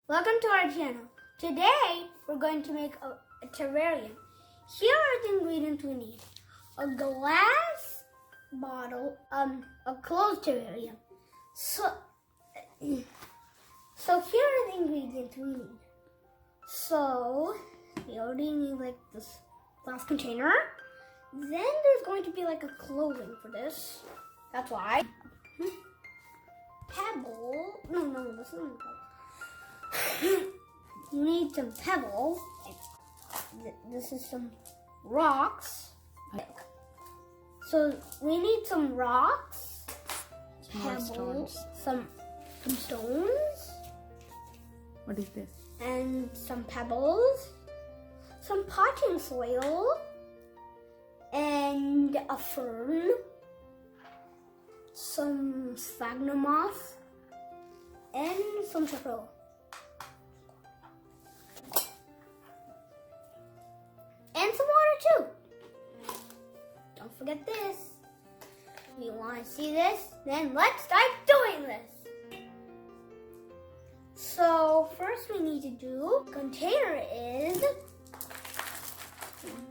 Welcome to our channel. Today we're going to make a terrarium. Here are the ingredients we need. A glass bottle, a closed terrarium. So here are the ingredients we need. So we already need like this glass container. Then there's going to be like a closing for this. That's why. Pebble. No, this isn't pebble. You need some pebbles. This is some rocks. So we need some rocks, pebbles, some stones. What is this? And some pebbles, some potting soil, and a fern, some sphagnum moss, and some charcoal. And some water too. Don't forget this. If you want to see this, then let's start doing this. So first we need to do container is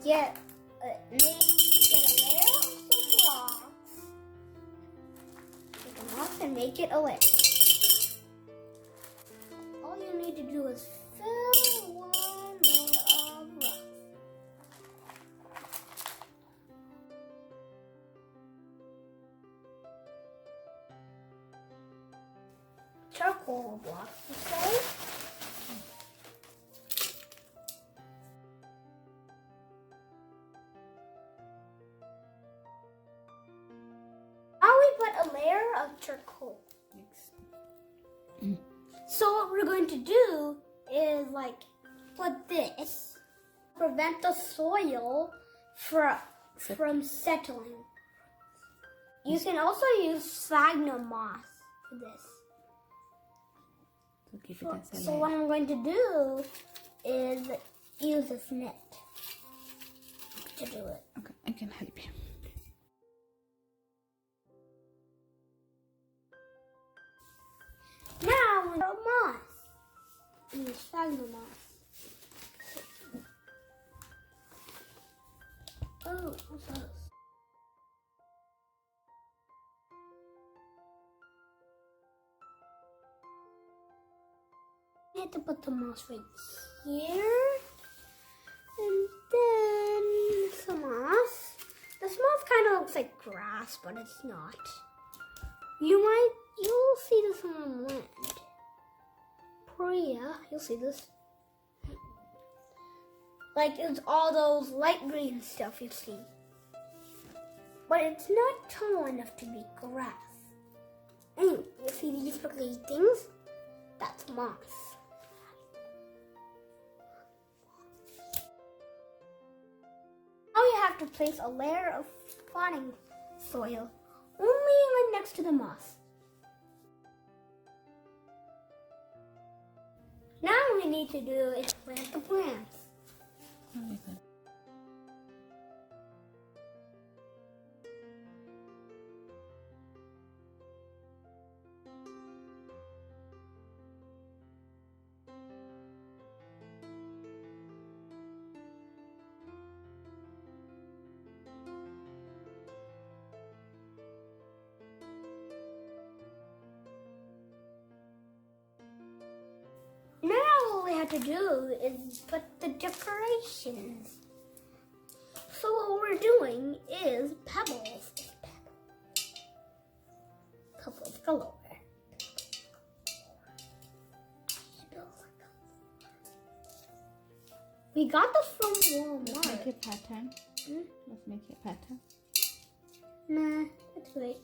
get a layer of some rocks. Take them off and make it a layer. All you need to do is fill one layer of rocks. Charcoal blocks to say. Now we put a layer of charcoal. So what we're going to do is like put this, prevent the soil from settling. You can also use sphagnum moss for this. So keep it as a So layer. what I'm going to do is use this net to do it. Okay, I can help you. Now we have moss. Use sphagnum moss. Oh, what's this? I have to put the moss right here. And then some moss. This moss kind of looks like grass, but it's not. You'll see this on land. Priya, you'll see this. Like it's all those light green stuff you see. But it's not tall enough to be grass. Anyway, you see these prickly things? That's moss. Now you have to place a layer of potting soil only like next to the moss. Now what we need to do is plant the plants. Very good. Now all we have to do is put the decorations. So what we're doing is pebbles. Pebbles galore. We got this from Let's make Walmart. a pattern. Let's make a pattern. Nah, that's great.